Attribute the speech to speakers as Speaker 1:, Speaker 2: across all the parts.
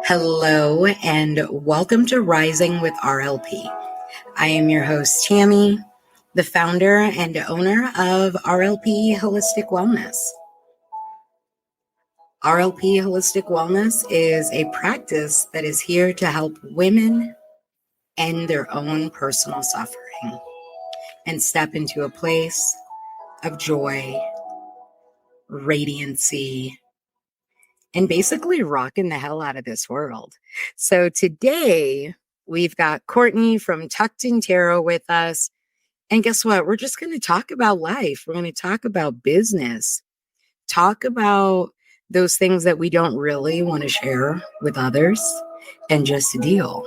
Speaker 1: Hello and welcome to Rising with RLP. I am your host, Tammie, the founder and owner of RLP Holistic Wellness. RLP Holistic Wellness is a practice that is here to help women end their own personal suffering and step into a place of joy, radiancy, and basically rocking the hell out of this world. So today we've got Courtney from Tucked in Tarot with us. And guess what? We're just going to talk about life. We're going to talk about business, talk about those things that we don't really want to share with others, and just deal.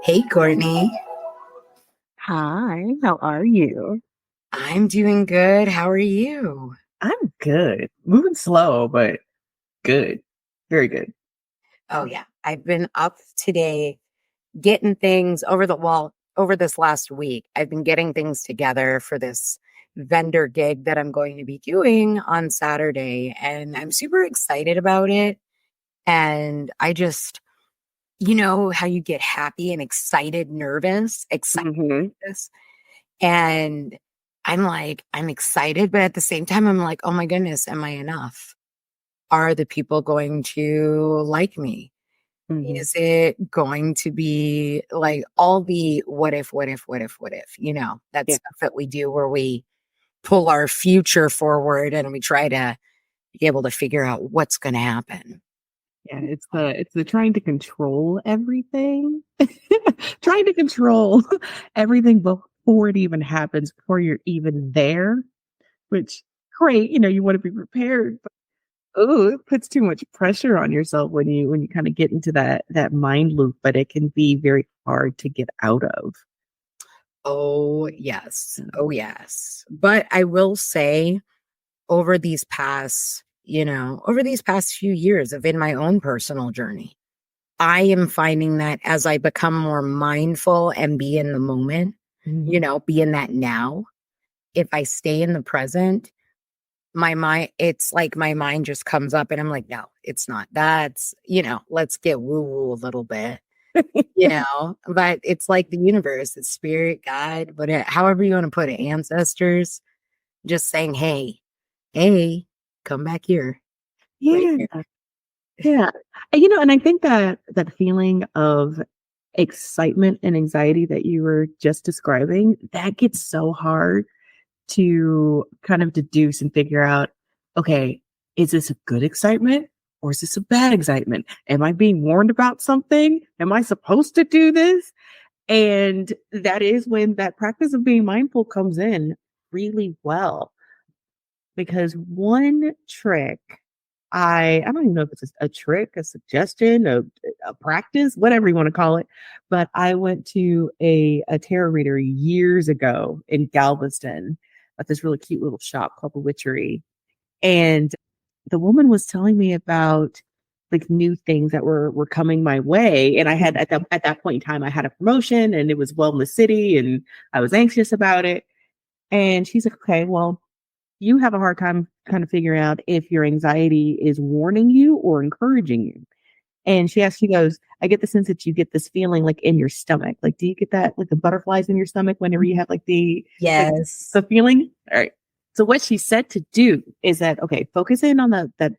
Speaker 1: Hey, Courtney.
Speaker 2: Hi, how are you?
Speaker 1: I'm doing good. How are you?
Speaker 2: I'm good. Moving slow, but good. Very good.
Speaker 1: Oh, yeah. I've been up today getting things over this last week. I've been getting things together for this vendor gig that I'm going to be doing on Saturday, and I'm super excited about it. And I just, you know, how you get happy and excited, nervous,
Speaker 2: hmm
Speaker 1: nervous. And I'm excited, but at the same time, I'm like, oh my goodness, am I enough? Are the people going to like me?
Speaker 2: hmm
Speaker 1: Is it going to be like all the what if, that
Speaker 2: Yeah,
Speaker 1: stuff that we do where we pull our future forward and we try to be able to figure out what's going to happen.
Speaker 2: yeah. It's the trying to control everything, trying to control everything before it even happens, before you're even there. Which great, you want to be prepared. But, oh, it puts too much pressure on yourself when you kind of get into that mind loop. But it can be very hard to get out of.
Speaker 1: Oh, yes. Oh, yes. But I will say over these past few years of in my own personal journey, I am finding that as I become more mindful and be in the moment,
Speaker 2: Mhm.
Speaker 1: be in that now, if I stay in the present, it's like my mind just comes up and I'm like, no, it's not. Let's get woo woo a little bit, but it's like the universe, it's spirit, God, but however you want to put it, ancestors just saying, hey, come back here, right
Speaker 2: Yeah.
Speaker 1: here.
Speaker 2: Yeah. And I think that feeling of excitement and anxiety that you were just describing, that gets so hard to kind of deduce and figure out, okay, is this a good excitement or is this a bad excitement? Am I being warned about something? Am I supposed to do this? And that is when that practice of being mindful comes in really well. Because one trick I don't even know if it's a trick, a suggestion, a practice, whatever you want to call it. But I went to a tarot reader years ago in Galveston at this really cute little shop called The Witchery. And the woman was telling me about like new things that were coming my way. And I had at that point in time, I had a promotion and it was Wellness City and I was anxious about it. And she's like, okay, well, you have a hard time kind of figuring out if your anxiety is warning you or encouraging you. And she goes, I get the sense that you get this feeling like in your stomach. Like, do you get that like the butterflies in your stomach whenever you have like like
Speaker 1: Yes.
Speaker 2: the feeling? All right. So what she said to do is that, okay, focus in on that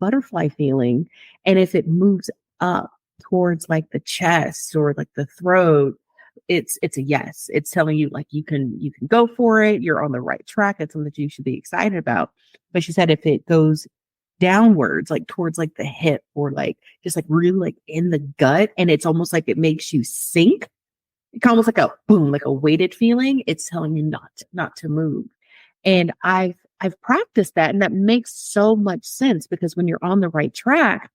Speaker 2: butterfly feeling. And if it moves up towards like the chest or like the throat, it's a yes. It's telling you like you can go for it. You're on the right track. It's something that you should be excited about. But she said if it goes downwards, like towards like the hip or like just like really like in the gut, and it's almost like it makes you sink, it's almost like a boom, like a weighted feeling. It's telling you not to move. And I've practiced that, and that makes so much sense because when you're on the right track,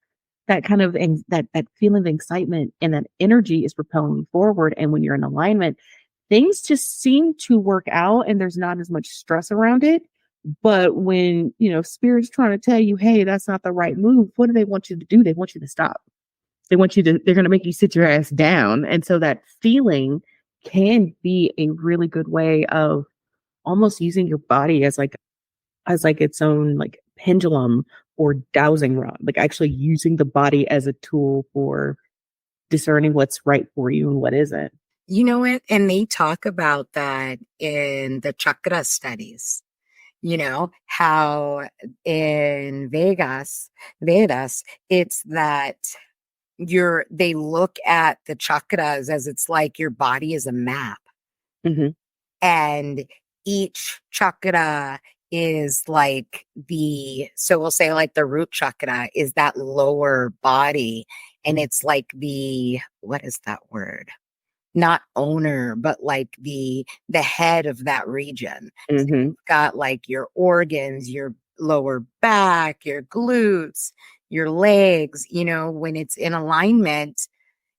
Speaker 2: that kind of that feeling of excitement and that energy is propelling you forward. And when you're in alignment, things just seem to work out and there's not as much stress around it. But when, spirit's trying to tell you, hey, that's not the right move, what do they want you to do? They want you to stop. They're going to make you sit your ass down. And so that feeling can be a really good way of almost using your body as like its own like pendulum or dowsing rod, like actually using the body as a tool for discerning what's right for you and what isn't.
Speaker 1: You know what? And they talk about that in the chakra studies, how in Vedas, it's that they look at the chakras as it's like your body is a map,
Speaker 2: Hmm.
Speaker 1: and each chakra is like so we'll say like the root chakra is that lower body, and it's like what is that word? Not owner, but like the head of that region. So
Speaker 2: Hmm.
Speaker 1: you've got like your organs, your lower back, your glutes, your legs, when it's in alignment,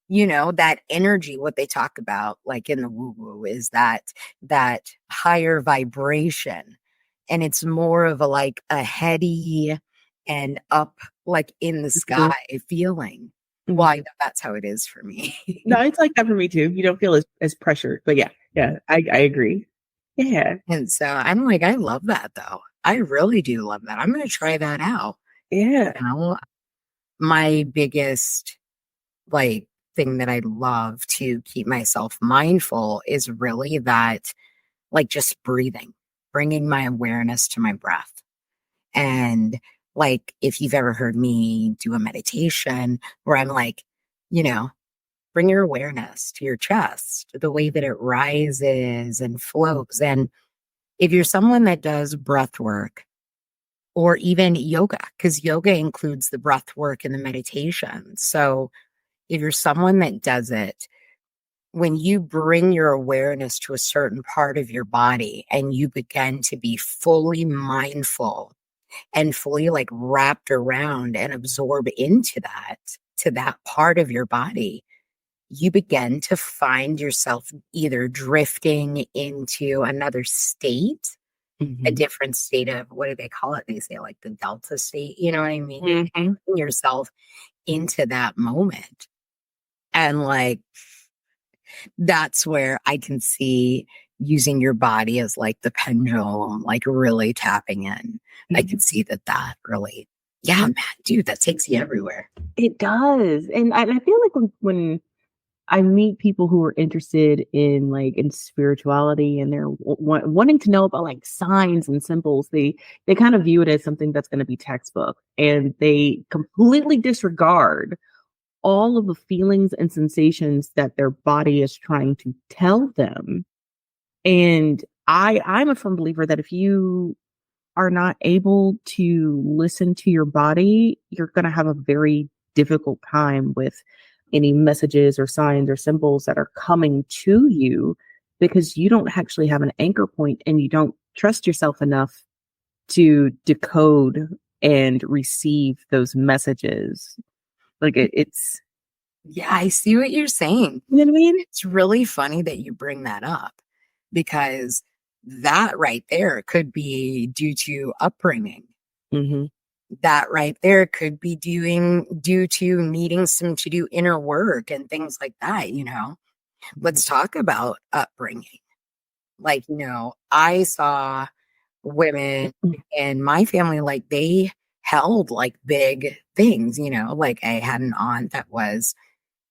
Speaker 1: that energy, what they talk about, like in the woo woo, is that higher vibration. And it's more of like a heady and up, like in the
Speaker 2: Hmm.
Speaker 1: sky feeling. Well, I
Speaker 2: Hmm.
Speaker 1: know that's how it is for me.
Speaker 2: No, it's like that for me too. You don't feel as pressured, but yeah, yeah, I agree. Yeah,
Speaker 1: And so I'm like, I love that though. I really do love that. I'm going to try that out.
Speaker 2: yeah.
Speaker 1: You know, my biggest like thing that I love to keep myself mindful is really that, like, just breathing, bringing my awareness to my breath. And like, if you've ever heard me do a meditation where I'm like, you know, bring your awareness to your chest, the way that it rises and flows. And if you're someone that does breath work or even yoga, because yoga includes the breath work and the meditation. So if you're someone that does it, when you bring your awareness to a certain part of your body and you begin to be fully mindful and fully like wrapped around and absorb into that, to that part of your body, you begin to find yourself either drifting into another state, a
Speaker 2: Hmm.
Speaker 1: different state of, what do they call it? They say like the delta state, you know what I mean?
Speaker 2: Hmm.
Speaker 1: Yourself into that moment. And like, that's where I can see using your body as like the pendulum, like really tapping in. I can see that really, yeah, man, dude, that takes you everywhere.
Speaker 2: It does, and I feel like when I meet people who are interested in in spirituality and they're wanting to know about like signs and symbols, they kind of view it as something that's going to be textbook, and they completely disregard all of the feelings and sensations that their body is trying to tell them. And I'm a firm believer that if you are not able to listen to your body, you're going to have a very difficult time with any messages or signs or symbols that are coming to you, because you don't actually have an anchor point and you don't trust yourself enough to decode and receive those messages. It's,
Speaker 1: Yeah, I see what you're saying.
Speaker 2: you know what I mean?
Speaker 1: It's really funny that you bring that up because that right there could be due to upbringing.
Speaker 2: Hmm.
Speaker 1: That right there could be due to needing some to do inner work and things like that. Let's talk about upbringing. Like, I saw women in my family, like they held like big things, like I had an aunt that was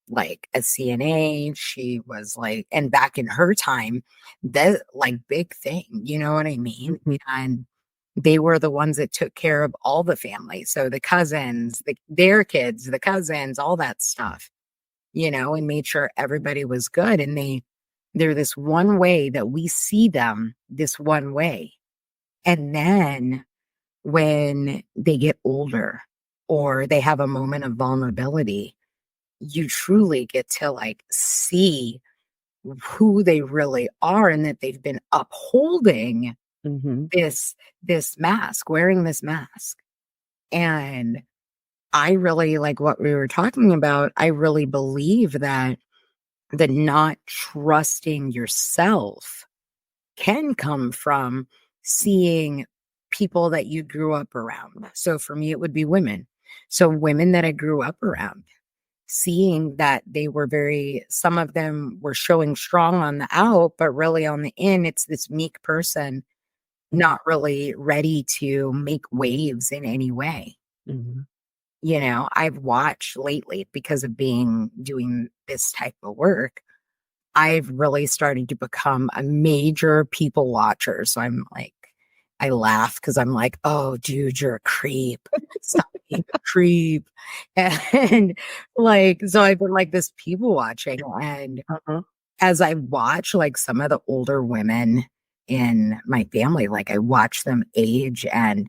Speaker 1: like a CNA. She was like, and back in her time, that like big thing, you know what I mean?
Speaker 2: Hmm.
Speaker 1: And they were the ones that took care of all the family. So the cousins, their kids, the cousins, all that stuff, and made sure everybody was good. And they're this one way that we see them this one way. And then when they get older or they have a moment of vulnerability, you truly get to like see who they really are and that they've been upholding
Speaker 2: Hmm.
Speaker 1: this mask, wearing this mask. And I really like what we were talking about. I really believe that the not trusting yourself can come from seeing people that you grew up around. So for me, it would be women. So women that I grew up around, seeing that they were some of them were showing strong on the out, but really on the in, it's this meek person not really ready to make waves in any way.
Speaker 2: Mhm.
Speaker 1: I've watched lately because of doing this type of work. I've really started to become a major people watcher. So I'm like, I laugh because I'm like, oh, dude, you're a creep. Stop being a creep. And like, so I've been like this people watching. And
Speaker 2: Uh-huh.
Speaker 1: as I watch like some of the older women in my family, like I watch them age and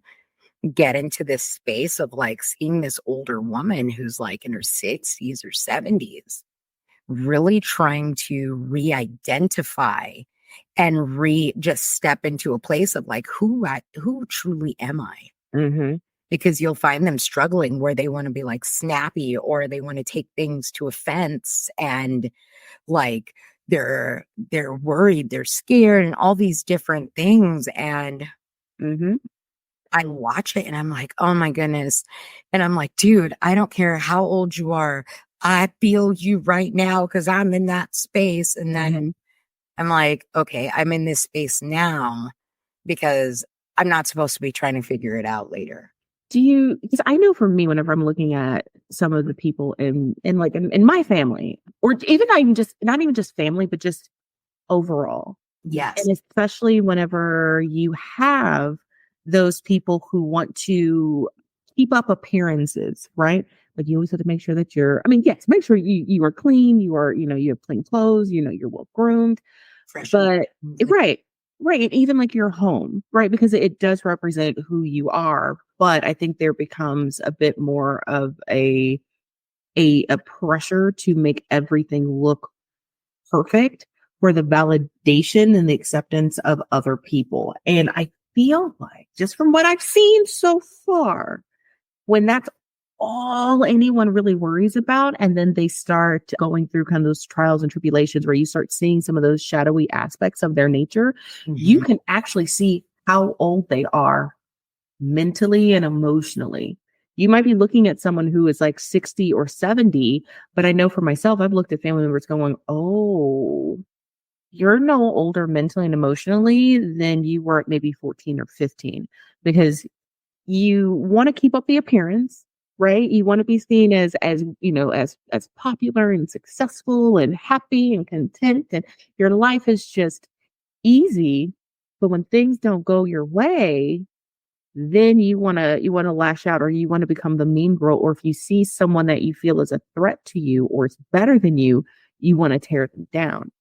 Speaker 1: get into this space of like seeing this older woman who's like in her 60s or 70s really trying to re-identify and just step into a place of like who truly am I?
Speaker 2: Mhm.
Speaker 1: Because you'll find them struggling where they want to be like snappy or they want to take things to offense and like they're worried, they're scared and all these different things. And
Speaker 2: Mhm.
Speaker 1: I watch it and I'm like, oh my goodness. And I'm like, dude, I don't care how old you are. I feel you right now because I'm in that space. And then
Speaker 2: Mhm.
Speaker 1: I'm like, okay, I'm in this space now because I'm not supposed to be trying to figure it out later.
Speaker 2: Because I know for me, whenever I'm looking at some of the people in my family, or even not even just family, but just overall.
Speaker 1: Yes,
Speaker 2: And especially whenever you have those people who want to keep up appearances, right? Like you always have to make sure that yes, make sure you are clean, you have clean clothes, you're well groomed.
Speaker 1: fresh and
Speaker 2: But right, right, and even like your home, right? Because it does represent who you are. But I think there becomes a bit more of a pressure to make everything look perfect for the validation and the acceptance of other people. And I feel like, just from what I've seen so far, when that's all anyone really worries about, and then they start going through kind of those trials and tribulations where you start seeing some of those shadowy aspects of their nature, you
Speaker 1: Mhm.
Speaker 2: can actually see how old they are mentally and emotionally. You might be looking at someone who is like 60 or 70, but I know for myself, I've looked at family members going, oh, you're no older mentally and emotionally than you were at maybe 14 or 15 because you want to keep up the appearance, right? You want to be seen as popular and successful and happy and content and your life is just easy. But when things don't go your way, then you want to lash out or you want to become the mean girl, or if you see someone that you feel is a threat to you or is better than you want to tear them down.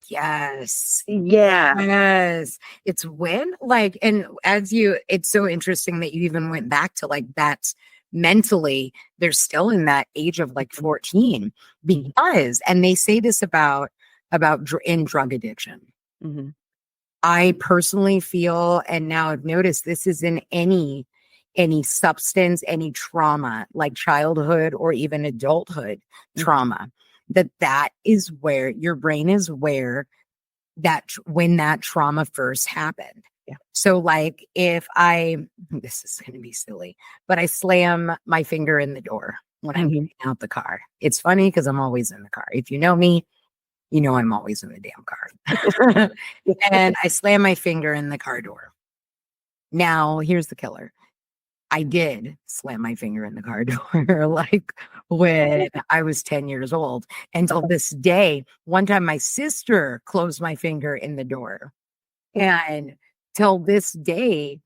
Speaker 1: Yes.
Speaker 2: Yeah.
Speaker 1: Yes. It's when like, and it's so interesting that you even went back to like that's mentally, they're still in that age of like 14
Speaker 2: Mhm.
Speaker 1: because, and they say this in drug addiction.
Speaker 2: Mhm.
Speaker 1: I personally feel, and now I've noticed this is in any substance, any trauma, like childhood or even adulthood
Speaker 2: Mhm.
Speaker 1: trauma, that is where your brain is where when that trauma first happened.
Speaker 2: Yeah.
Speaker 1: So like this is going to be silly, but I slam my finger in the door when I'm
Speaker 2: Mhm.
Speaker 1: getting out the car. It's funny because I'm always in the car. If you know me, you know I'm always in the damn car. And I slam my finger in the car door. Now, here's the killer. I did slam my finger in the car door like when I was 10 years old. Until this day, one time my sister closed my finger in the door. And till this day,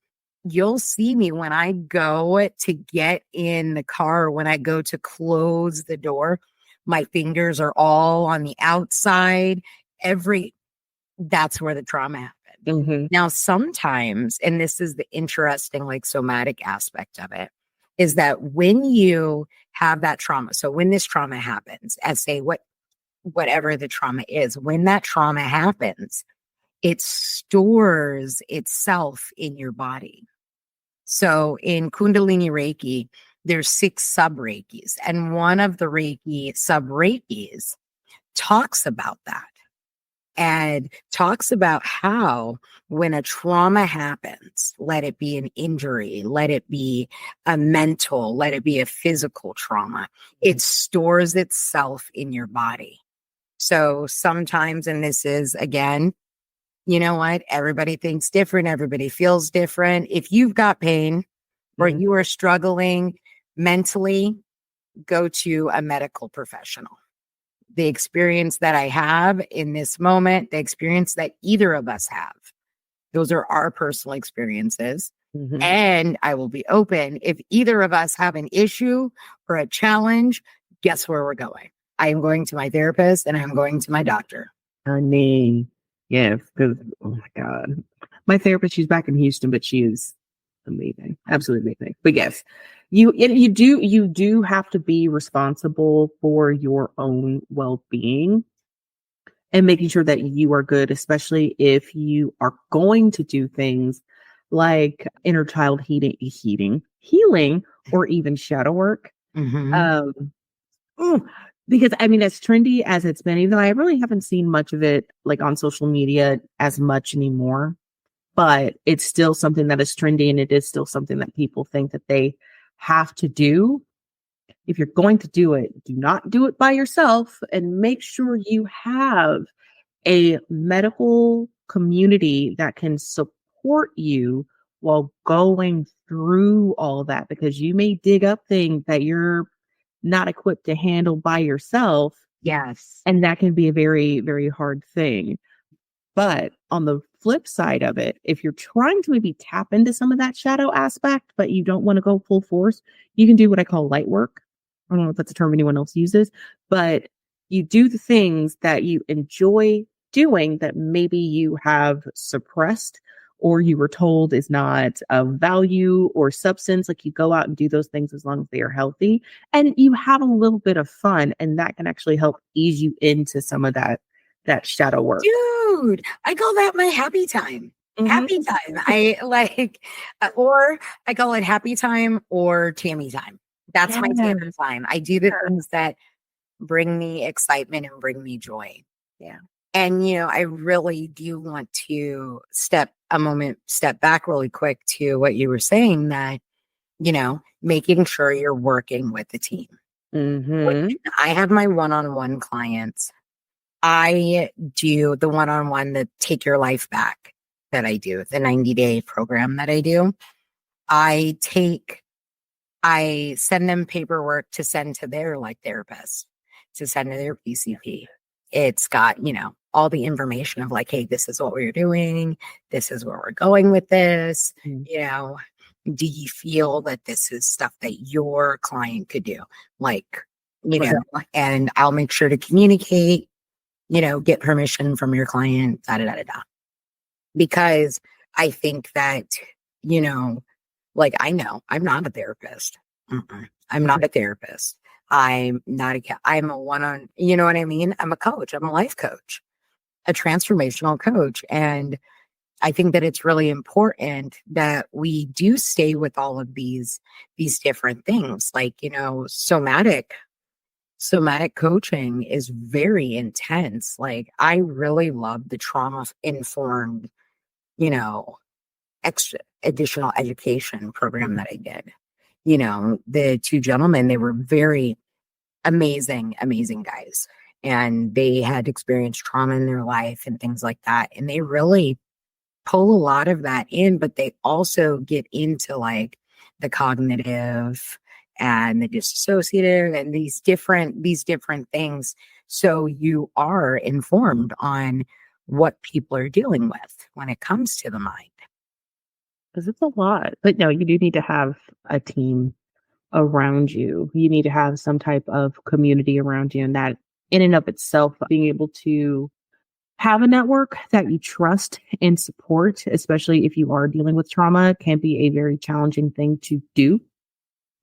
Speaker 1: you'll see me when I go to get in the car, when I go to close the door, my fingers are all on the outside. That's where the trauma happened.
Speaker 2: Mhm.
Speaker 1: Now, sometimes, and this is the interesting, like somatic aspect of it, is that when you have that trauma, so when this trauma happens, as say whatever the trauma is, when that trauma happens, it stores itself in your body. So in Kundalini Reiki, there's 6 sub Reikis, and one of the Reiki sub Reikis talks about that and talks about how when a trauma happens, let it be an injury, let it be a mental, let it be a physical trauma, it stores itself in your body. So sometimes, and this is again you know what? Everybody thinks different. Everybody feels different. If you've got pain or
Speaker 2: Mhm.
Speaker 1: you are struggling mentally, go to a medical professional. The experience that I have in this moment, the experience that either of us have, those are our personal experiences.
Speaker 2: Mhm.
Speaker 1: And I will be open. If either of us have an issue or a challenge, guess where we're going? I am going to my therapist and I'm going to my doctor.
Speaker 2: Honey. Yes, because oh my God. My therapist, she's back in Houston, but she is amazing. Absolutely amazing. But yes, you do have to be responsible for your own well-being and making sure that you are good, especially if you are going to do things like inner child healing, or even shadow work.
Speaker 1: Mhm.
Speaker 2: Um, ooh, because I mean, as trendy as it's been, even though I really haven't seen much of it like on social media as much anymore, but it's still something that is trendy and it is still something that people think that they have to do. If you're going to do it, do not do it by yourself and make sure you have a medical community that can support you while going through all of that, because you may dig up things that you're not equipped to handle by yourself.
Speaker 1: Yes.
Speaker 2: And that can be a very, very hard thing. But on the flip side of it, if you're trying to maybe tap into some of that shadow aspect, but you don't want to go full force, you can do what I call light work. I don't know if that's a term anyone else uses, but you do the things that you enjoy doing that maybe you have suppressed or you were told is not of value or substance. Like you go out and do those things as long as they are healthy and you have a little bit of fun, and that can actually help ease you into some of that shadow work.
Speaker 1: Dude, I call that my happy time.
Speaker 2: Mhm.
Speaker 1: Happy time. I like, or I call it happy time or Tammie time. That's my Tammie
Speaker 2: Yes.
Speaker 1: time. I do the things that bring me excitement and bring me joy.
Speaker 2: Yeah.
Speaker 1: And, I really do want to step back really quick to what you were saying that, making sure you're working with the team. When
Speaker 2: Mhm.
Speaker 1: I have my one-on-one clients, I do the one-on-one, the take your life back that I do, the 90-day program that I do. I take I send them paperwork to send to their like therapist, to send to their PCP. It's got, all the information of like, hey, this is what we're doing. This is where we're going with this.
Speaker 2: Mm.
Speaker 1: You know, do you feel that this is stuff that your client could do? Like,
Speaker 2: Right.
Speaker 1: and I'll make sure to communicate, get permission from your client, da da da da da. Because I think that, you know, like I know I'm not a therapist. I'm not a therapist. I'm a one on, you know what I mean? I'm a coach. I'm a life coach, a transformational coach. And I think that it's really important that we do stay with all of these different things. Like, somatic coaching is very intense. Like I really love the trauma informed, you know, extra additional education program that I did. The two gentlemen, they were very amazing, amazing guys. And they had experienced trauma in their life and things like that. And they really pull a lot of that in, but they also get into like the cognitive and the dissociative and these different things. So you are informed on what people are dealing with when it comes to the mind.
Speaker 2: Because it's a lot. But no, you do need to have a team around you. You need to have some type of community around you. And that in and of itself, being able to have a network that you trust and support, especially if you are dealing with trauma, can be a very challenging thing to do,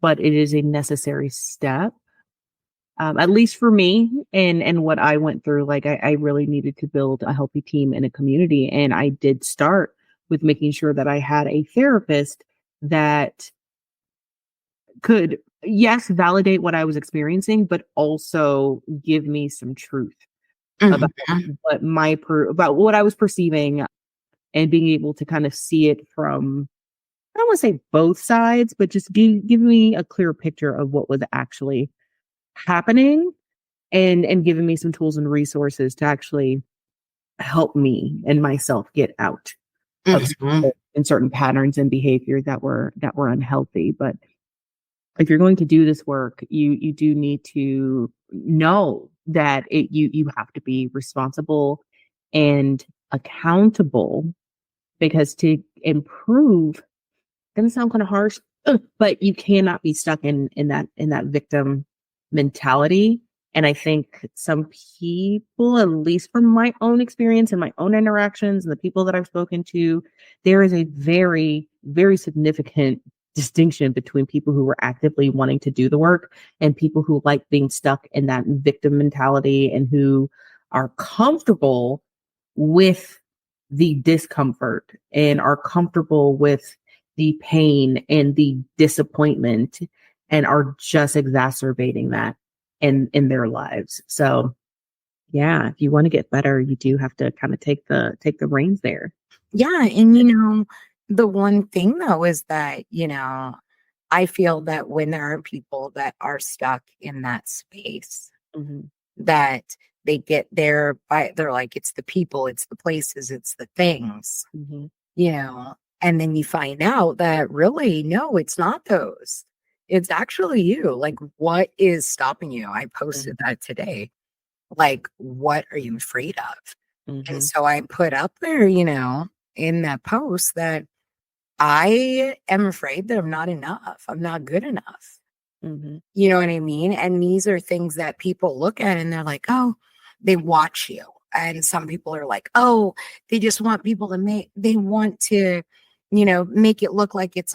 Speaker 2: but it is a necessary step. At least for me and what I went through, like I really needed to build a healthy team and a community. And I did start with making sure that I had a therapist that could, yes, validate what I was experiencing, but also give me some truth about
Speaker 1: Mhm.
Speaker 2: about what I was perceiving and being able to kind of see it from, I don't want to say both sides, but just give me a clear picture of what was actually happening, and giving me some tools and resources to actually help me and myself get out of
Speaker 1: Mhm.
Speaker 2: certain patterns and behavior that were unhealthy. But if you're going to do this work, you do need to know that you have to be responsible and accountable, because to improve, gonna sound kind of harsh, but you cannot be stuck in that victim mentality. And I think some people, at least from my own experience and my own interactions and the people that I've spoken to, there is a very, very significant distinction between people who are actively wanting to do the work and people who like being stuck in that victim mentality and who are comfortable with the discomfort and are comfortable with the pain and the disappointment and are just exacerbating that in their lives. So yeah, if you want to get better, you do have to kind of take the reins there.
Speaker 1: Yeah, and the one thing though is that, I feel that when there are people that are stuck in that space,
Speaker 2: Hmm.
Speaker 1: that they get there by they're like, it's the people, it's the places, it's the things,
Speaker 2: Hmm.
Speaker 1: you know, and then you find out that really, no, it's not those. It's actually you. Like, what is stopping you? I posted
Speaker 2: Hmm.
Speaker 1: that today. Like, what are you afraid of? And
Speaker 2: Hmm.
Speaker 1: so I put up there, in that post that I am afraid that I'm not enough. I'm not good enough.
Speaker 2: Hmm.
Speaker 1: You know what I mean? And these are things that people look at and they're like, oh, they watch you. And some people are like, oh, they just want people to they want to, make it look like it's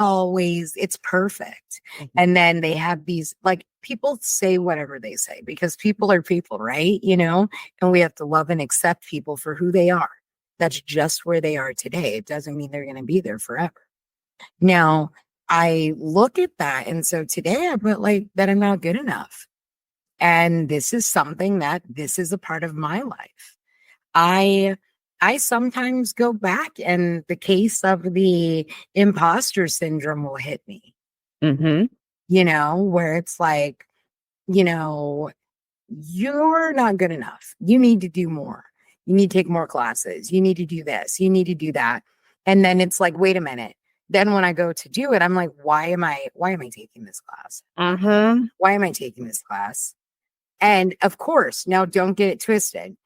Speaker 1: perfect.
Speaker 2: Hmm.
Speaker 1: And then they have these, like, people say whatever they say because people are people, right? And we have to love and accept people for who they are. That's just where they are today. It doesn't mean they're going to be there forever. Now, I look at that, and so today I put like that I'm not good enough. And this is something that this is a part of my life. I I sometimes go back and the case of the imposter syndrome will hit me,
Speaker 2: Hmm.
Speaker 1: where it's like, you know, you're not good enough. You need to do more. You need to take more classes. You need to do this. You need to do that. And then it's like, wait a minute. Then when I go to do it, I'm like, why am I taking this class?
Speaker 2: Uh-huh.
Speaker 1: Why am I taking this class? And of course, now don't get it twisted.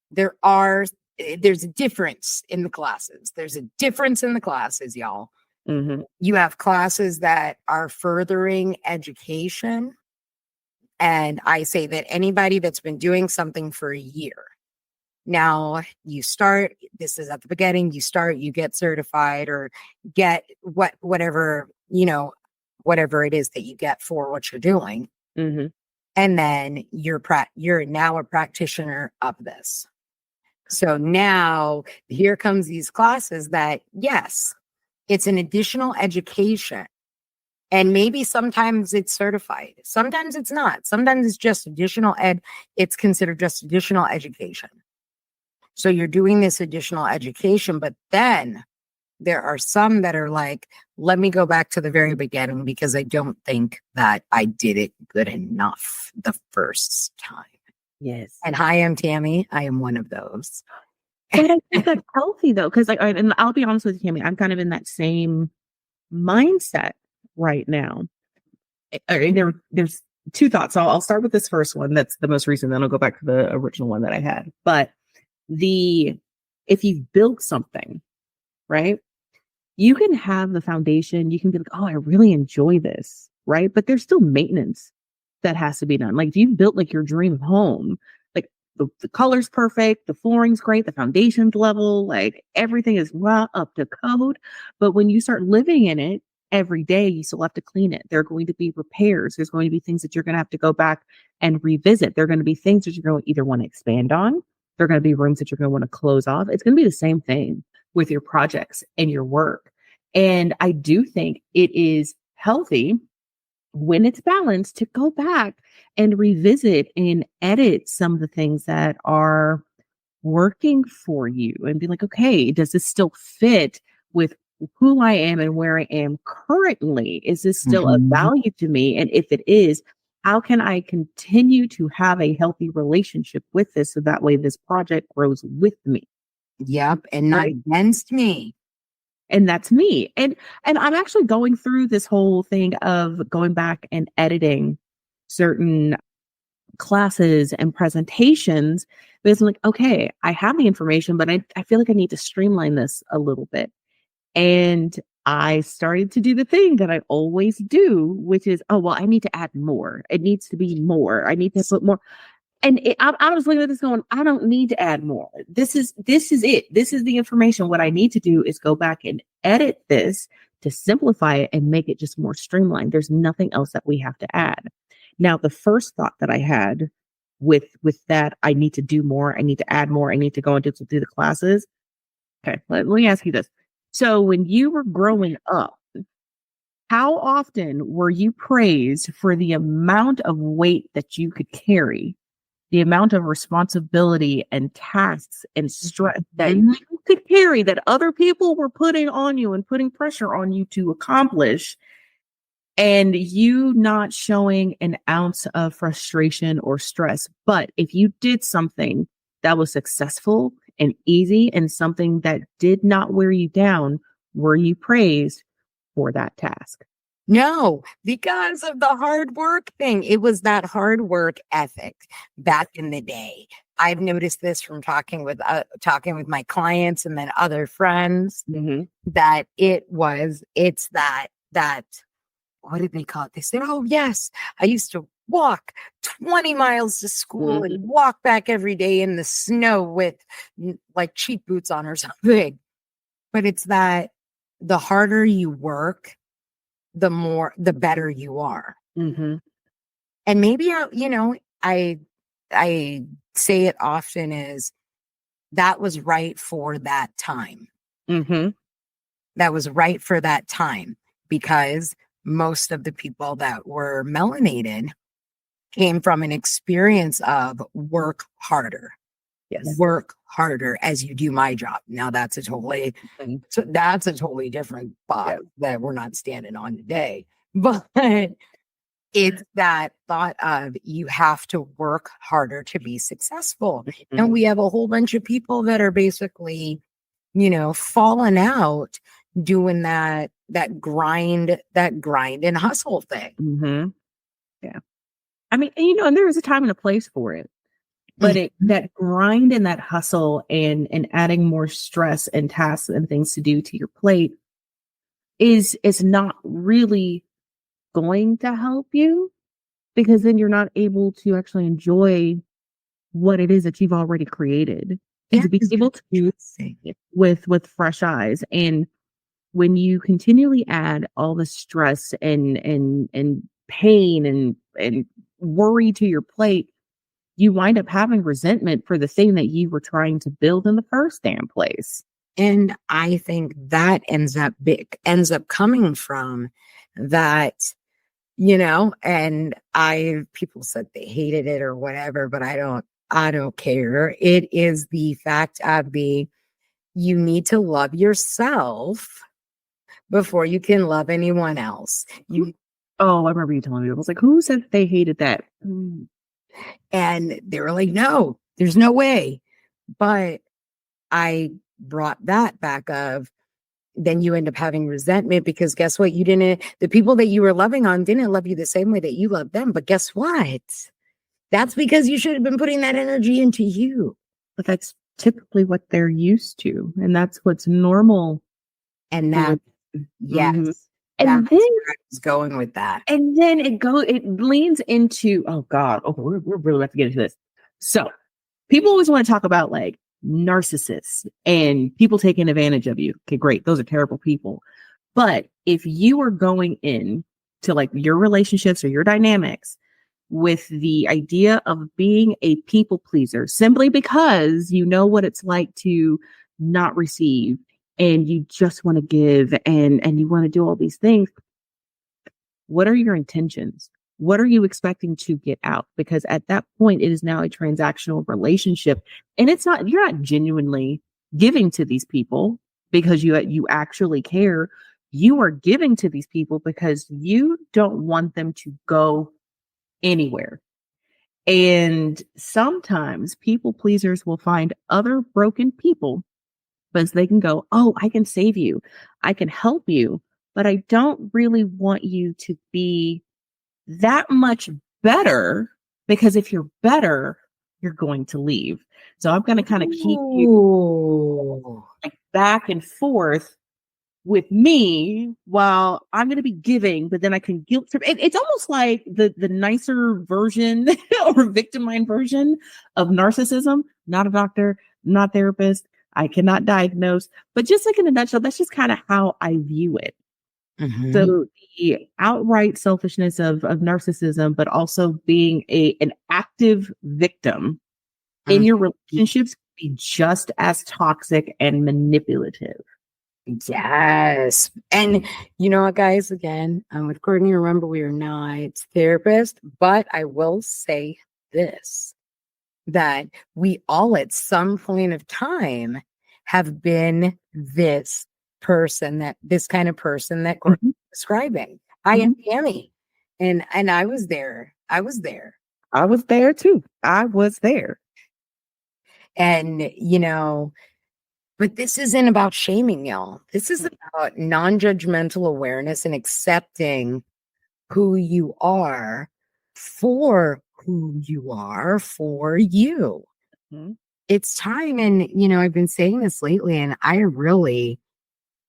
Speaker 1: There's a difference in the classes. There's a difference in the classes, y'all.
Speaker 2: Hmm.
Speaker 1: You have classes that are furthering education. And I say that anybody that's been doing something for a year, now you start, this is at the beginning, you start, you get certified or get whatever it is that you get for what you're doing.
Speaker 2: Hmm.
Speaker 1: And then you're now a practitioner of this. So now here comes these classes that, yes, it's an additional education. And maybe sometimes it's certified. Sometimes it's not. Sometimes it's just additional ed. It's considered just additional education. So you're doing this additional education, but then there are some that are like, let me go back to the very beginning because I don't think that I did it good enough the first time.
Speaker 2: Yes.
Speaker 1: And hi, I'm Tammie. I am one of those.
Speaker 2: But I think that's healthy though, because and I'll be honest with you, Tammy, I'm kind of in that same mindset right now. There's two thoughts. I'll start with this first one. That's the most recent. Then I'll go back to the original one that I had. But the if you've built something, right, you can have the foundation. You can be like, oh, I really enjoy this, right? But there's still maintenance that has to be done. Like if you've built like your dream home, like the color's perfect, the flooring's great, the foundation's level, like everything is well up to code. But when you start living in it every day, you still have to clean it. There are going to be repairs. There's going to be things that you're going to have to go back and revisit. There are going to be things that you're going to either want to expand on. There are going to be rooms that you're going to want to close off. It's going to be the same thing with your projects and your work. And I do think it is healthy when it's balanced to go back and revisit and edit some of the things that are working for you and be like, okay, does this still fit with who I am and where I am currently? Is this still of
Speaker 1: Mhm.
Speaker 2: value to me? And if it is, how can I continue to have a healthy relationship with this so that way this project grows with me?
Speaker 1: Yep. And not
Speaker 2: right?
Speaker 1: against me.
Speaker 2: And that's me. And I'm actually going through this whole thing of going back and editing certain classes and presentations because I'm like, okay, I have the information, but I feel like I need to streamline this a little bit. And I started to do the thing that I always do, which is, oh, well, I need to add more. It needs to be more. I need to put more. And I was looking at this going, I don't need to add more. This is it. This is the information. What I need to do is go back and edit this to simplify it and make it just more streamlined. There's nothing else that we have to add. Now, the first thought that I had with that, I need to do more. I need to add more. I need to go and do the classes. Okay, let me ask you this. So when you were growing up, how often were you praised for the amount of weight that you could carry, the amount of responsibility and tasks and stress that you could carry that other people were putting on you and putting pressure on you to accomplish, and you not showing an ounce of frustration or stress? But if you did something that was successful and easy and something that did not wear you down, were you praised for that task?
Speaker 1: No, because of the hard work thing. It was that hard work ethic back in the day. I've noticed this from talking with my clients and then other friends that it's that what did they call it? They said, "Oh yes, I used to walk 20 miles to school and walk back every day in the snow with like cheap boots on or something." But it's that the harder you work, the better you are. And maybe I say it often is that was right for that time. That was right for that time because most of the people that were melanated came from an experience of work harder.
Speaker 2: Yes.
Speaker 1: Work harder as you do my job. Now that's a totally different spot that we're not standing on today. But it's that thought of you have to work harder to be successful. And we have a whole bunch of people that are basically, falling out doing that grind and hustle thing.
Speaker 2: Yeah. I mean, and there is a time and a place for it. But that grind and that hustle and adding more stress and tasks and things to do to your plate is not really going to help you, because then you're not able to actually enjoy what it is that you've already created and to be able to do it with fresh eyes. And when you continually add all the stress and pain and worry to your plate, you wind up having resentment for the thing that you were trying to build in the first damn place.
Speaker 1: And I think that ends up coming from that, and people said they hated it or whatever, but I don't care. It is the fact of you need to love yourself before you can love anyone else.
Speaker 2: I remember you telling me. I was like, who said they hated that?
Speaker 1: And they were like, no, there's no way. But I brought that back of, then you end up having resentment because guess what? The people that you were loving on didn't love you the same way that you love them. But guess what? That's because you should have been putting that energy into you.
Speaker 2: But that's typically what they're used to. And that's what's normal.
Speaker 1: And that, yes.
Speaker 2: And then
Speaker 1: where I was going with that.
Speaker 2: And then it leans into, oh God, we're really about to get into this. So people always want to talk about like narcissists and people taking advantage of you. Okay, great. Those are terrible people. But if you are going in to like your relationships or your dynamics with the idea of being a people pleaser, simply because you know what it's like to not receive and you just want to give and you want to do all these things, what are your intentions? What are you expecting to get out? Because at that point, it is now a transactional relationship, and you're not genuinely giving to these people because you actually care. You are giving to these people because you don't want them to go anywhere. And sometimes people pleasers will find other broken people But they can go, oh, I can save you. I can help you. But I don't really want you to be that much better, because if you're better, you're going to leave. So I'm going to kind of keep you
Speaker 1: Ooh.
Speaker 2: like back and forth with me while I'm going to be giving, but then I can guilt trip. It's almost like the nicer version or victimized version of narcissism. Not a doctor, not therapist. I cannot diagnose, but just like in a nutshell, that's just kind of how I view it.
Speaker 1: Mm-hmm.
Speaker 2: So the outright selfishness of narcissism, but also being an active victim in your relationships can be just as toxic and manipulative.
Speaker 1: Yes. And you know what, guys, again, I'm with Courtney. Remember, we are not therapists, but I will say this, that we all at some point of time have been this kind of person that Courtney is describing. I am Tammie. And I was there. I was there.
Speaker 2: I was there too. I was there.
Speaker 1: And, but this isn't about shaming, y'all. This is about non-judgmental awareness and accepting who you are for who you are for you.
Speaker 2: Mm-hmm.
Speaker 1: It's time. And, I've been saying this lately, and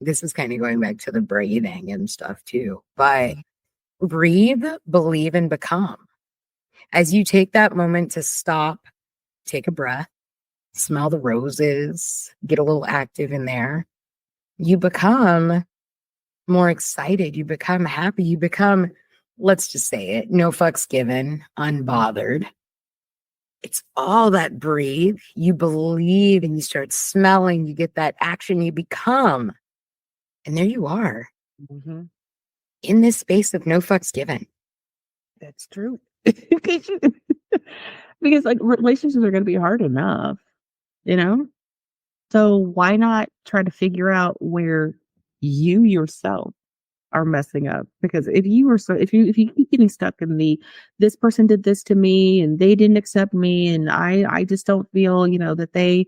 Speaker 1: this is kind of going back to the breathing and stuff too, but breathe, believe, and become. As you take that moment to stop, take a breath, smell the roses, get a little active in there, you become more excited. You become happy. You become, let's just say it, no fucks given, unbothered. It's all that breathe. You believe and you start smelling, you get that action, you become. And there you are in this space of no fucks given.
Speaker 2: That's true. Because like relationships are going to be hard enough, So why not try to figure out where you yourself are messing up? Because if you keep getting stuck in this person did this to me and they didn't accept me and I just don't feel, that they,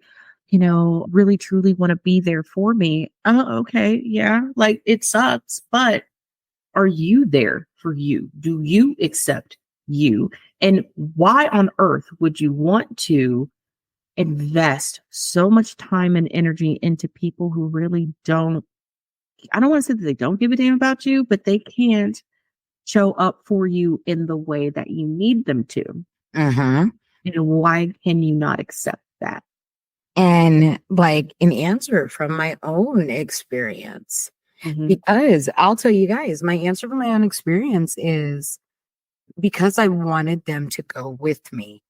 Speaker 2: really truly want to be there for me. Oh, okay. Yeah. Like it sucks, but are you there for you? Do you accept you? And why on earth would you want to invest so much time and energy into people who really don't, I don't want to say that they don't give a damn about you, but they can't show up for you in the way that you need them to? And why can you not accept that?
Speaker 1: And like an answer from my own experience, because I'll tell you guys, my answer from my own experience is because I wanted them to go with me.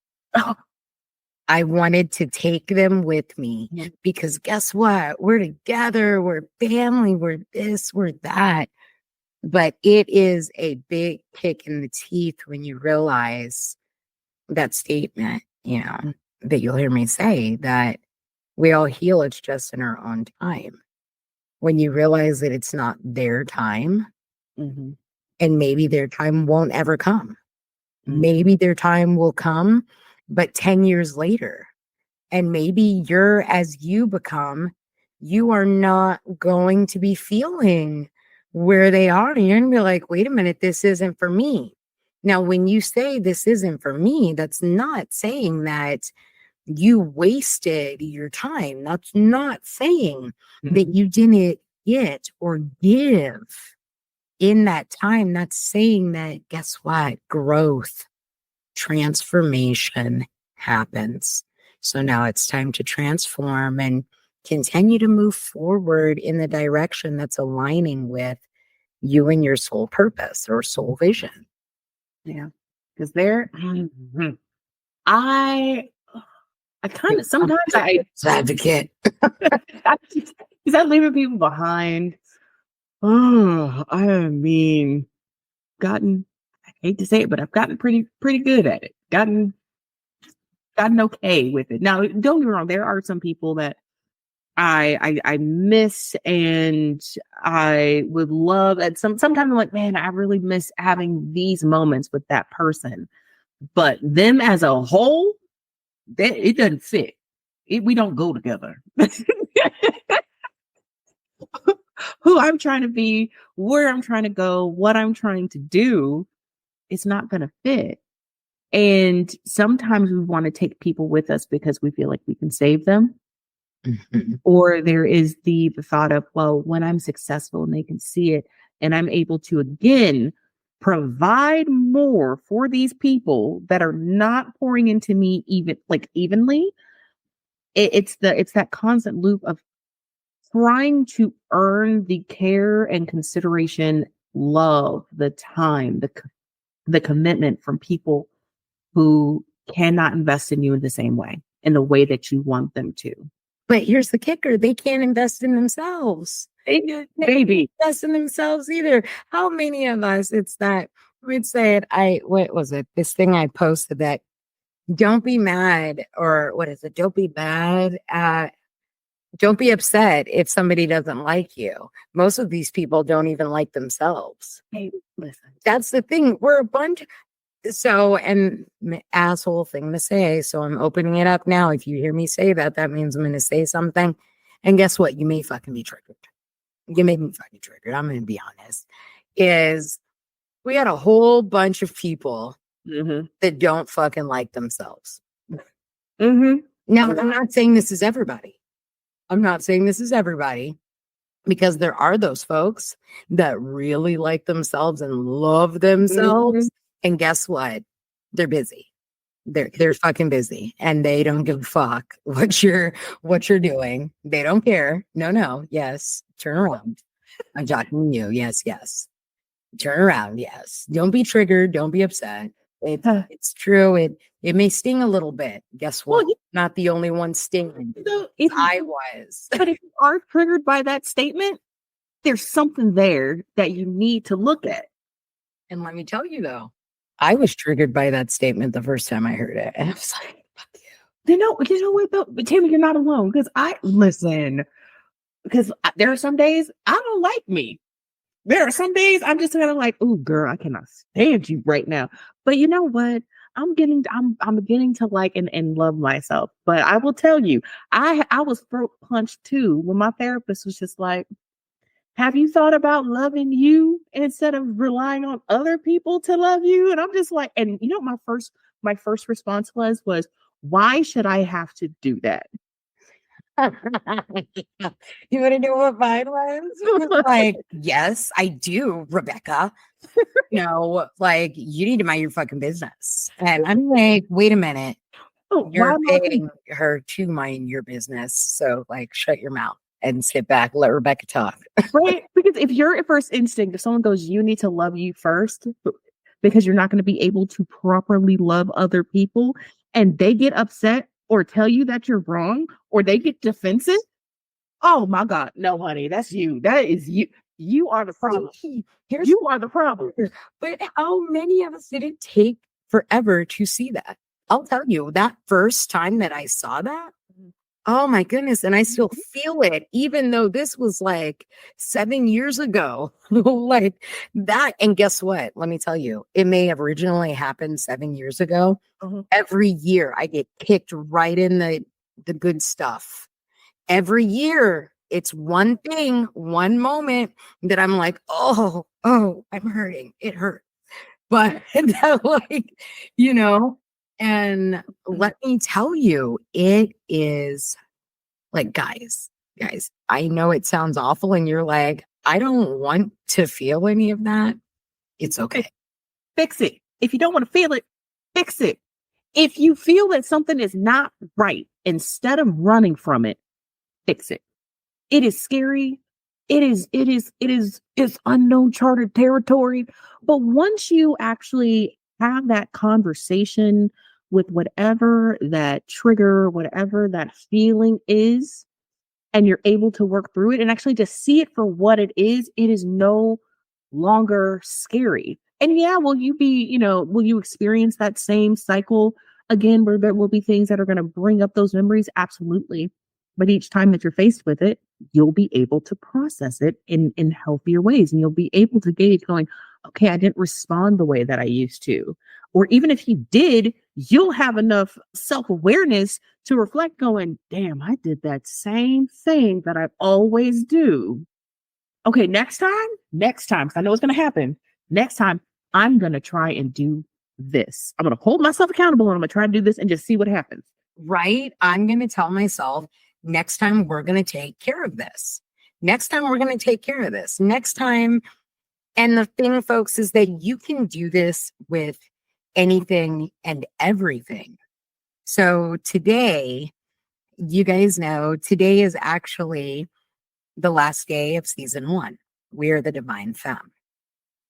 Speaker 1: I wanted to take them with me because guess what? We're together, we're family, we're this, we're that. But it is a big kick in the teeth when you realize that statement, that you'll hear me say that we all heal, it's just in our own time. When you realize that it's not their time, and maybe their time won't ever come. Maybe their time will come, but 10 years later. And maybe as you become, you are not going to be feeling where they are. And you're going to be like, wait a minute, this isn't for me. Now, when you say this isn't for me, that's not saying that you wasted your time. That's not saying that you didn't get or give in that time. That's saying that, guess what? Growth, transformation happens. So now it's time to transform and continue to move forward in the direction that's aligning with you and your soul purpose or soul vision.
Speaker 2: Yeah. Because I kind of sometimes
Speaker 1: advocate.
Speaker 2: Is that leaving people behind? Oh, I mean, I hate to say it, but I've gotten pretty good at it. Gotten okay with it. Now, don't get me wrong, there are some people that I miss and I would love, and sometimes I'm like, man, I really miss having these moments with that person. But them as a whole, it doesn't fit. We don't go together. who I'm trying to be, where I'm trying to go, what I'm trying to do, it's not going to fit. And sometimes we want to take people with us because we feel like we can save them.
Speaker 1: Mhm.
Speaker 2: Or there is the thought of, well, when I'm successful and they can see it, and I'm able to again provide more for these people that are not pouring into me evenly. It's that constant loop of trying to earn the care and consideration, love, the time, the commitment from people who cannot invest in you in the same way, in the way that you want them to.
Speaker 1: But here's the kicker, they can't invest in themselves. They can't invest in themselves either. How many of us, it's that we'd say it, what was it? This thing I posted that don't be mad, or what is it? Don't be mad at, don't be upset if somebody doesn't like you. Most of these people don't even like themselves.
Speaker 2: Hey, listen.
Speaker 1: That's the thing. We're a bunch. So, and asshole thing to say. So I'm opening it up now. If you hear me say that, that means I'm going to say something. And guess what? You may fucking be triggered. You made me fucking triggered. I'm going to be honest. Is we got a whole bunch of people that don't fucking like themselves. Now, I'm not saying this is everybody. I'm not saying this is everybody, because there are those folks that really like themselves and love themselves. And guess what? They're busy. They're fucking busy, and they don't give a fuck what you're doing. They don't care. No. Yes. Turn around. I'm talking to you. Yes. Turn around. Yes. Don't be triggered. Don't be upset. It's true. It may sting a little bit. Guess what? Well, not the only one stinging. I was.
Speaker 2: But if you are triggered by that statement, there's something there that you need to look at.
Speaker 1: And let me tell you, though, I was triggered by that statement the first time I heard it. And I was like, fuck you.
Speaker 2: You know what, though? But Tammie, you're not alone. Because there are some days I don't like me. There are some days I'm just kind of like, oh, girl, I cannot stand you right now. But you know what? I'm beginning to like and love myself. But I will tell you, I was throat punched too when my therapist was just like, have you thought about loving you instead of relying on other people to love you? And I'm just like, and you know, my first response was, why should I have to do that?
Speaker 1: You want to know what mine was? Like, yes, I do, Rebecca. No, like, you need to mind your fucking business. And I'm like, wait a minute. You're paying her to mind your business. So, like, shut your mouth and sit back. Let Rebecca talk.
Speaker 2: Right? Because if your first instinct, if someone goes, you need to love you first, because you're not going to be able to properly love other people, and they get upset or tell you that you're wrong, or they get defensive. Oh my God. No, honey, that's you. That is you. You are the problem. You are the problem.
Speaker 1: But how many of us did it take forever to see that? I'll tell you, that first time that I saw that, oh my goodness. And I still feel it, even though this was like 7 years ago. Like that. And guess what? Let me tell you, it may have originally happened 7 years ago. Every year I get kicked right in the good stuff. Every year it's one thing, one moment that I'm like, oh, I'm hurting. It hurt. But that, like, you know, and let me tell you, it is like, guys, I know it sounds awful and you're like, I don't want to feel any of that. It's okay.
Speaker 2: Fix it. If you don't want to feel it, fix it. If you feel that something is not right, instead of running from it, fix it. It is scary. It's unknown charted territory. But once you actually have that conversation with whatever that trigger, whatever that feeling is, and you're able to work through it and actually just see it for what it is no longer scary. And yeah, will you experience that same cycle again, where there will be things that are going to bring up those memories? Absolutely. But each time that you're faced with it, you'll be able to process it in healthier ways. And you'll be able to gauge going, okay, I didn't respond the way that I used to. Or even if you did, you'll have enough self-awareness to reflect going, damn, I did that same thing that I always do. okay, next time, 'cause I know it's going to happen. Next time, I'm going to try and do this. I'm going to hold myself accountable and I'm going to try to do this and just see what happens.
Speaker 1: Right? I'm going to tell myself next time we're going to take care of this. Next time we're going to take care of this. Next time. And the thing, folks, is that you can do this with anything and everything. So today, you guys know today is actually the last day of season 1. We are the Divine Femme.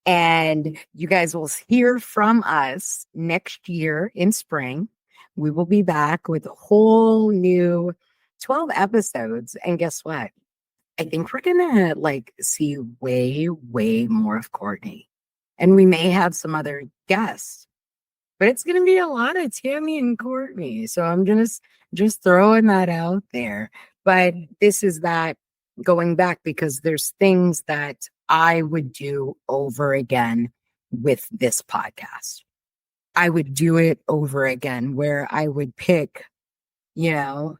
Speaker 1: And you guys will hear from us next year in spring. We will be back with a whole new 12 episodes. And guess what? I think we're gonna like see way, way more of Courtney. And we may have some other guests, but it's gonna be a lot of Tammie and Courtney. So I'm just throwing that out there. But this is that going back because there's things that I would do over again with this podcast. I would do it over again where I would pick, you know,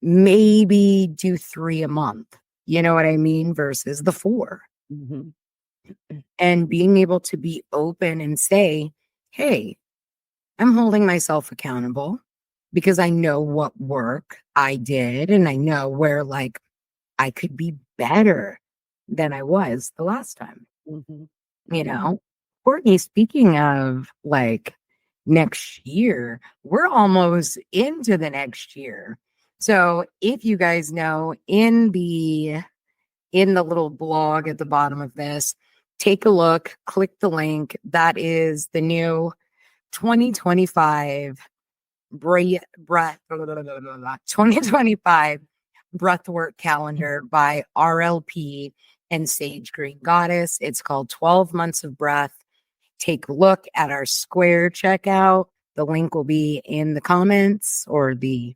Speaker 1: maybe do 3 a month. You know what I mean? Versus the 4.
Speaker 2: Mm-hmm.
Speaker 1: And being able to be open and say, hey, I'm holding myself accountable because I know what work I did and I know where like I could be better than I was the last time.
Speaker 2: Mm-hmm.
Speaker 1: You know, Courtney, speaking of like next year, we're almost into the next year. So if you guys know in the little blog at the bottom of this, take a look, click the link. That is the new 2025 2025 breathwork calendar by RLP and Sage Green Goddess. It's called 12 Months of Breath. Take a look at our square checkout. The link will be in the comments or the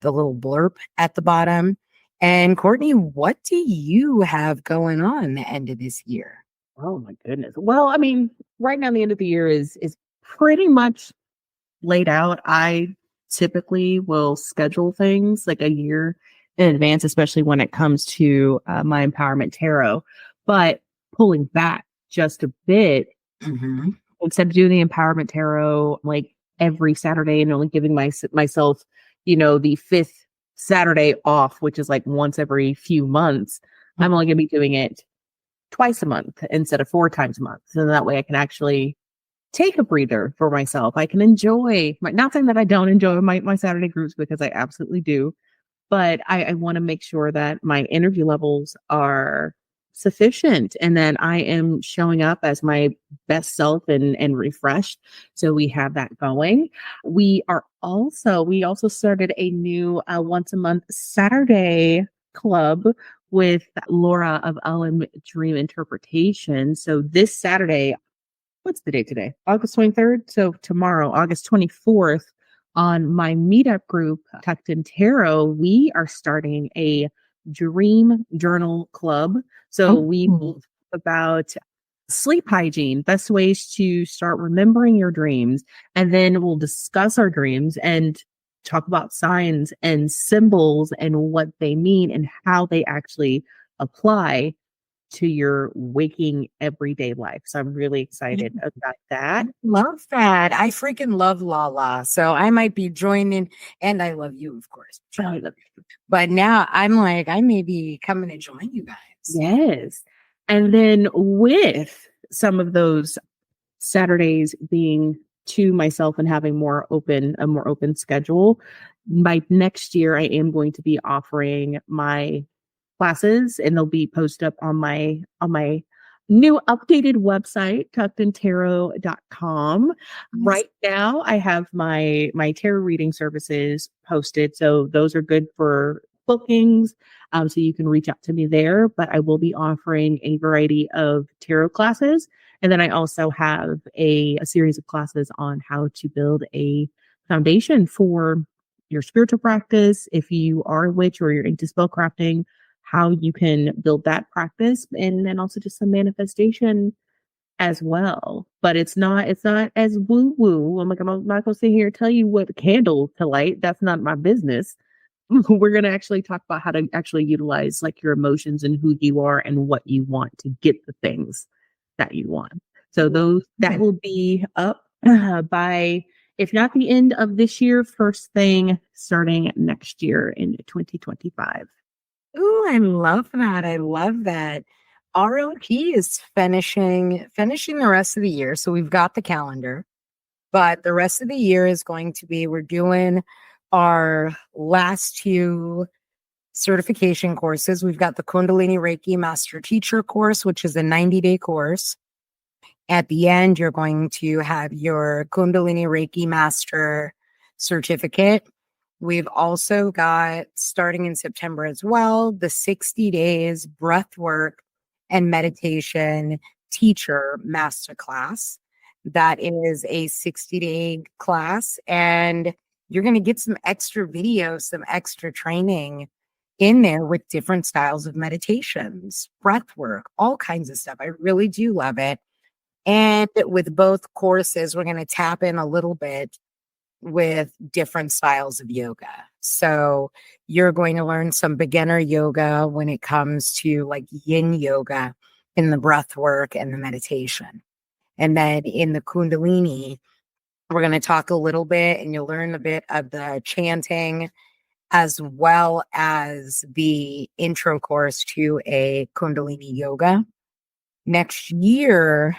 Speaker 1: little blurb at the bottom. And Courtney, what do you have going on the end of this year?
Speaker 2: Oh my goodness. Well, I mean, right now the end of the year is pretty much laid out. I typically will schedule things like a year in advance, especially when it comes to my empowerment tarot. But pulling back just a bit, instead of doing the empowerment tarot like every Saturday and only giving myself, the 5th Saturday off, which is like once every few months, I'm only going to be doing it twice a month instead of 4 times a month. So that way I can actually take a breather for myself. I can enjoy not saying that I don't enjoy my Saturday groups because I absolutely do, but I want to make sure that my energy levels are sufficient and that I am showing up as my best self and refreshed. So we have that going. We also started a new once a month Saturday club with Laura of Dream Interpretation. So this Saturday, what's the date today? August 23rd. So tomorrow, August 24th, on my meetup group, Tucked in Tarot, we are starting a dream journal club. So we will talk about sleep hygiene, best ways to start remembering your dreams. And then we'll discuss our dreams and talk about signs and symbols and what they mean and how they actually apply to your waking everyday life. So I'm really excited about that.
Speaker 1: Love that. I freaking love Lala. So I might be joining, and I love you, of course.
Speaker 2: I love you.
Speaker 1: But now I'm like, I may be coming to join you guys.
Speaker 2: Yes. And then with some of those Saturdays being to myself and having a more open schedule, by next year, I am going to be offering my classes and they'll be posted up on my new updated website, tuckedintarot.com. Right now, I have my tarot reading services posted. So those are good for bookings. So you can reach out to me there, but I will be offering a variety of tarot classes. And then I also have a series of classes on how to build a foundation for your spiritual practice. If you are a witch or you're into spellcrafting, how you can build that practice, and then also just some manifestation as well. But it's not as woo woo. I'm not going to sit here and tell you what candle to light. That's not my business. we're going to actually talk about how to actually utilize like your emotions and who you are and what you want to get the things that you want. So those that will be up by, if not the end of this year, first thing starting next year in 2025.
Speaker 1: Ooh, I love that. I love that. RLP is finishing the rest of the year. So we've got the calendar, but the rest of the year is going to be, we're doing our last two certification courses. We've got the Kundalini Reiki Master Teacher course, which is a 90-day course. At the end, you're going to have your Kundalini Reiki Master certificate. We've also got, starting in September as well, the 60 days breath work and meditation teacher masterclass. That is a 60-day class, and you're going to get some extra videos, some extra training in there with different styles of meditations, breath work, all kinds of stuff. I really do love it. And with both courses, we're going to tap in a little bit with different styles of yoga. So you're going to learn some beginner yoga when it comes to like yin yoga in the breath work and the meditation. And then in the Kundalini, we're going to talk a little bit and you'll learn a bit of the chanting as well as the intro course to a Kundalini yoga. Next year,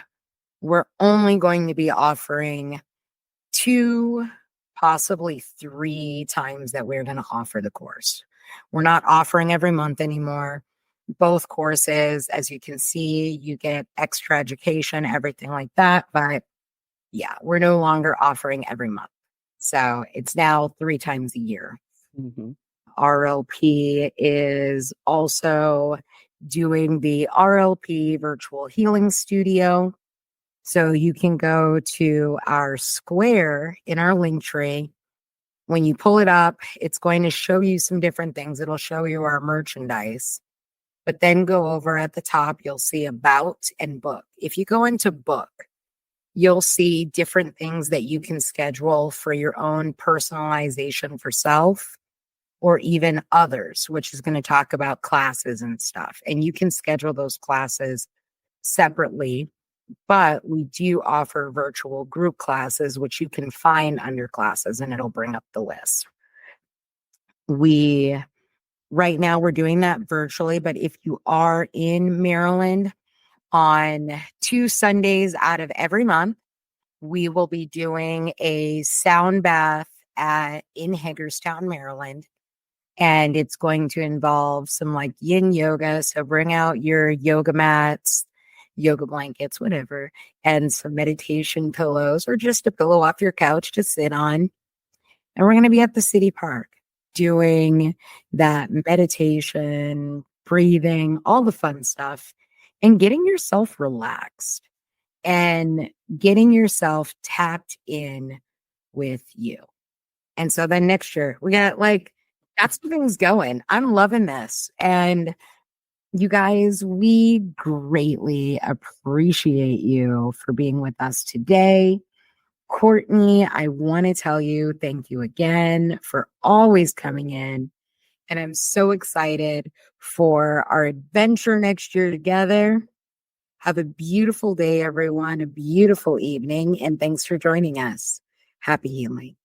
Speaker 1: we're only going to be offering 2, possibly 3 times that we're going to offer the course. We're not offering every month anymore. Both courses, as you can see, you get extra education, everything like that. But yeah, we're no longer offering every month. So it's now 3 times a year.
Speaker 2: Mm-hmm.
Speaker 1: RLP is also doing the RLP Virtual Healing Studio. So you can go to our square in our link tree. When you pull it up, it's going to show you some different things. It'll show you our merchandise. But then go over at the top, you'll see about and book. If you go into book, you'll see different things that you can schedule for your own personalization for self or even others, which is going to talk about classes and stuff. And you can schedule those classes separately. But we do offer virtual group classes, which you can find under classes and it'll bring up the list. Right now we're doing that virtually, but if you are in Maryland on 2 Sundays out of every month, we will be doing a sound bath in Hagerstown, Maryland. And it's going to involve some like yin yoga. So bring out your yoga mats, yoga blankets, whatever, and some meditation pillows or just a pillow off your couch to sit on. And we're going to be at the city park doing that meditation, breathing, all the fun stuff, and getting yourself relaxed and getting yourself tapped in with you. And so then next year, we got like, that's the things going. I'm loving this. And you guys, we greatly appreciate you for being with us today. Courtney, I want to tell you thank you again for always coming in. And I'm so excited for our adventure next year together. Have a beautiful day, everyone, a beautiful evening, and thanks for joining us. Happy healing.